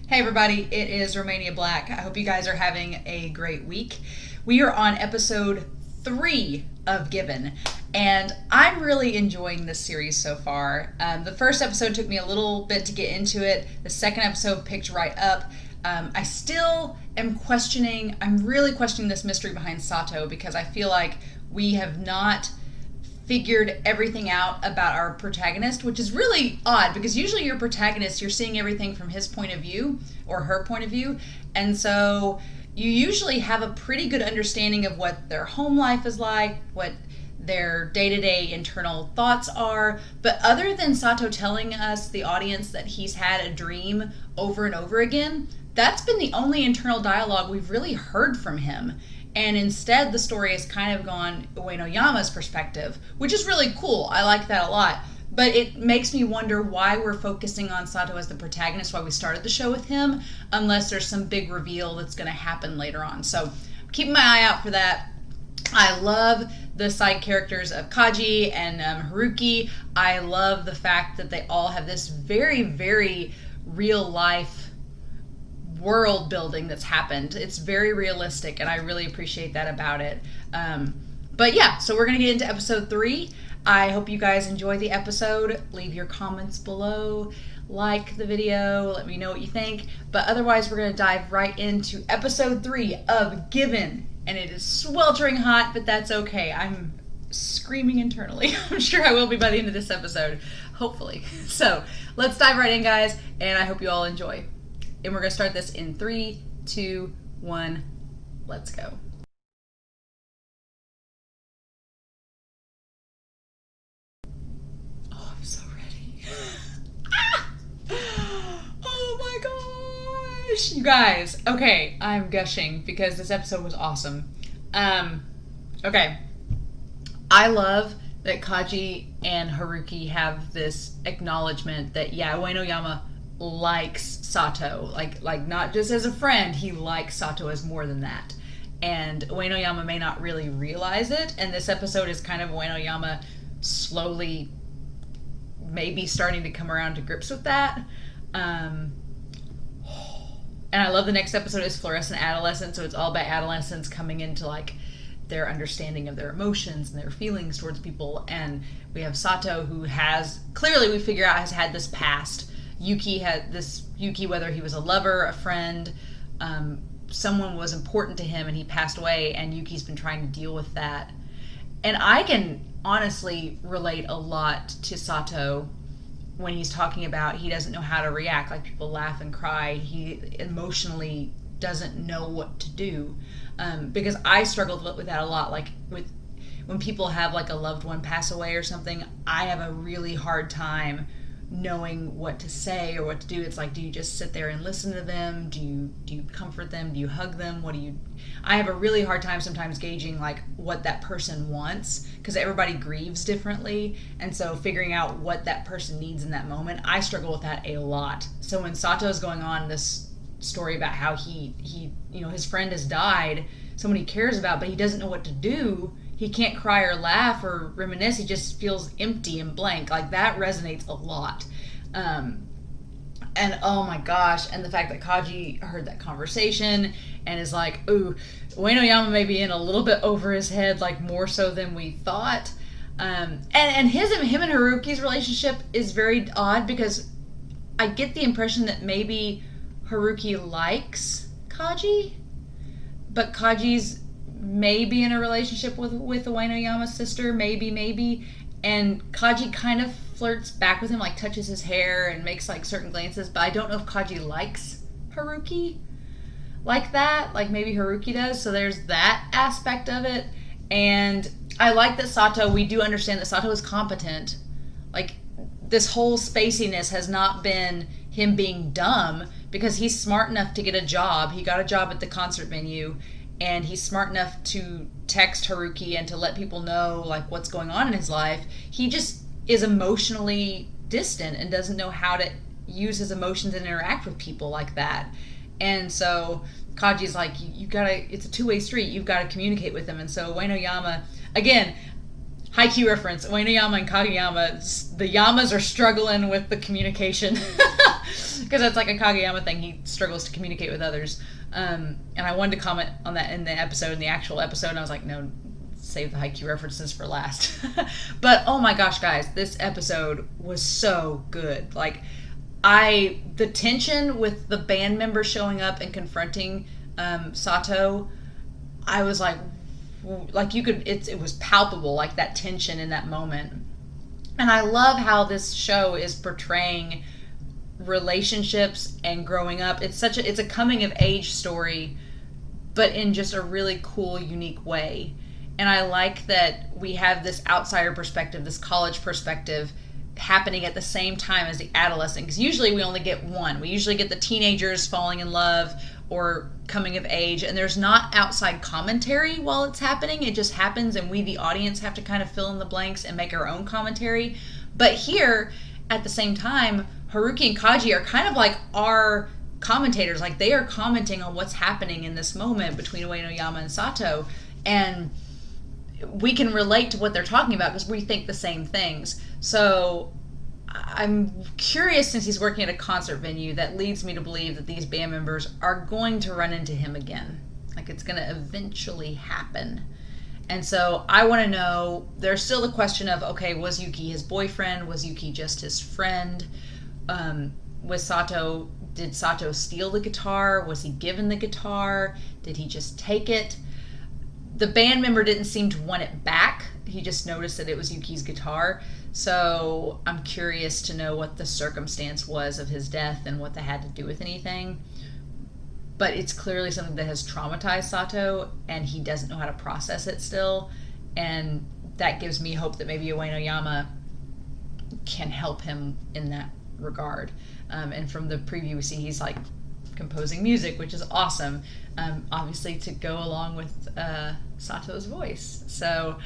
Hey everybody, it is Romania Black. I hope you guys are having a great week. We are on episode 3 of Given, and I'm really enjoying this series so far. The first episode took me a little bit to get into it. The second episode picked right up. I still am I'm really questioning this mystery behind Sato because I feel like we have not figured everything out about our protagonist, which is really odd because usually your protagonist, you're seeing everything from his point of view or her point of view. And so you usually have a pretty good understanding of what their home life is like, what their day-to-day internal thoughts are. But other than Sato telling us, the audience, that he's had a dream over and over again, that's been the only internal dialogue we've really heard from him. And instead, the story has kind of gone Uenoyama's perspective, which is really cool. I like that a lot. But it makes me wonder why we're focusing on Sato as the protagonist, why we started the show with him, unless there's some big reveal that's going to happen later on. So keep my eye out for that. I love the side characters of Kaji and Haruki. I love the fact that they all have this very, very real life world building that's happened. It's very realistic, and I really appreciate that about it. But yeah, so we're gonna get into episode 3. I hope you guys enjoy the episode. Leave your comments below, like the video, let me know what you think. But otherwise, we're gonna dive right into episode 3 of Given, and it is sweltering hot, but that's okay. I'm screaming internally. I'm sure I will be by the end of this episode, hopefully. So let's dive right in, guys, and I hope you all enjoy. And we're going to start this in 3, 2, 1, let's go. Oh, I'm so ready. Oh my gosh. You guys, okay, I'm gushing because this episode was awesome. Okay. I love that Kaji and Haruki have this acknowledgement that, yeah, Uenoyama likes Sato, like not just as a friend, he likes Sato as more than that. And Uenoyama may not really realize it, and this episode is kind of Uenoyama slowly maybe starting to come around to grips with that. And I love the next episode is Fluorescent Adolescence, so it's all about adolescents coming into like their understanding of their emotions and their feelings towards people. And we have Sato, who has, clearly we figure out, has had this past. Yuki, whether he was a lover, a friend, someone was important to him and he passed away, and Yuki's been trying to deal with that. And I can honestly relate a lot to Sato when he's talking about he doesn't know how to react, like people laugh and cry. He emotionally doesn't know what to do, because I struggled with that a lot. Like when people have like a loved one pass away or something, I have a really hard time knowing what to say or what to do. It's like, do you just sit there and listen to them? Do you comfort them? Do you hug them? I have a really hard time sometimes gauging like what that person wants, because everybody grieves differently, and so figuring out what that person needs in that moment, I struggle with that a lot. So when Sato's going on this story about how he his friend has died, someone he cares about, but he doesn't know what to do. He can't cry or laugh or reminisce. He just feels empty and blank. Like, that resonates a lot. And oh my gosh, and the fact that Kaji heard that conversation and is like, ooh, Uenoyama may be in a little bit over his head, like more so than we thought. And him and Haruki's relationship is very odd, because I get the impression that maybe Haruki likes Kaji, but Kaji's maybe in a relationship with Uenoyama's sister, maybe, and Kaji kind of flirts back with him, like touches his hair and makes like certain glances, but I don't know if Kaji likes Haruki like that, like maybe Haruki does. So there's that aspect of it. And I like that Sato, we do understand that Sato is competent. Like, this whole spaciness has not been him being dumb, because he's smart enough to get a job. He got a job at the concert venue, and he's smart enough to text Haruki and to let people know like what's going on in his life. He just is emotionally distant and doesn't know how to use his emotions and interact with people like that. And so Kaji's like, you gotta, it's a two-way street. You've got to communicate with him. And so Uenoyama, again, Haikyuu reference, Uenoyama and Kageyama, the Yamas are struggling with the communication. Because that's like a Kageyama thing. He struggles to communicate with others. And I wanted to comment on that in the episode, in the actual episode, and I was like, no, save the Haikyuu references for last. But oh my gosh, guys, this episode was so good. Like, the tension with the band members showing up and confronting Sato, I was like you could, it was palpable, like that tension in that moment. And I love how this show is portraying relationships and growing up. It's a coming of age story, but in just a really cool, unique way. And I like that we have this outsider perspective, this college perspective, happening at the same time as the adolescent. Because usually we only get one. We usually get the teenagers falling in love or coming of age, and there's not outside commentary while it's happening. It just happens, and we, the audience, have to kind of fill in the blanks and make our own commentary. But here, at the same time, Haruki and Kaji are kind of like our commentators. Like, they are commenting on what's happening in this moment between Uenoyama and Sato, and we can relate to what they're talking about because we think the same things. So I'm curious, since he's working at a concert venue, that leads me to believe that these band members are going to run into him again. Like, it's going to eventually happen. And so I want to know, there's still the question of, okay, was Yuki his boyfriend? Was Yuki just his friend? With Sato, did Sato steal the guitar? Was he given the guitar? Did he just take it? The band member didn't seem to want it back. He just noticed that it was Yuki's guitar. So I'm curious to know what the circumstance was of his death and what that had to do with anything. But it's clearly something that has traumatized Sato, and he doesn't know how to process it still. And that gives me hope that maybe Uenoyama can help him in that regard. And from the preview, we see he's like composing music, which is awesome. Obviously to go along with Sato's voice. So,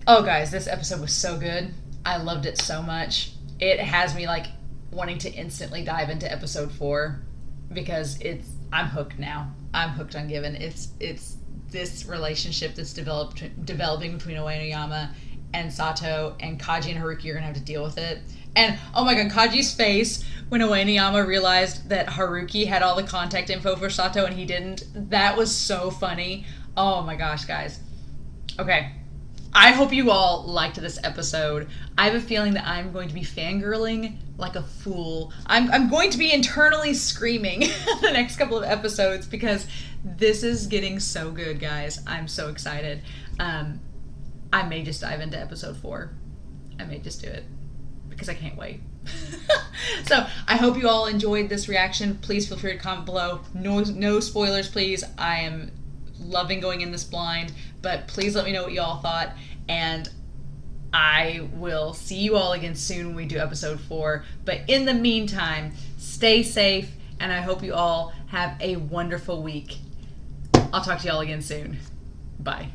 oh guys, this episode was so good. I loved it so much. It has me like wanting to instantly dive into episode 4 because I'm hooked now. I'm hooked on Given. It's this relationship that's developing between Uenoyama and Sato, and Kaji and Haruki are gonna have to deal with it. And oh my god, Kaji's face when Uenoyama realized that Haruki had all the contact info for Sato and he didn't, that was so funny. Oh my gosh, guys. Okay. I hope you all liked this episode. I have a feeling that I'm going to be fangirling like a fool. I'm going to be internally screaming the next couple of episodes because this is getting so good, guys. I'm so excited. I may just dive into episode 4. I may just do it because I can't wait. So I hope you all enjoyed this reaction. Please feel free to comment below. No spoilers, please. I am loving going in this blind, but please let me know what you all thought, and I will see you all again soon when we do episode 4. But in the meantime, stay safe, and I hope you all have a wonderful week. I'll talk to you all again soon. Bye.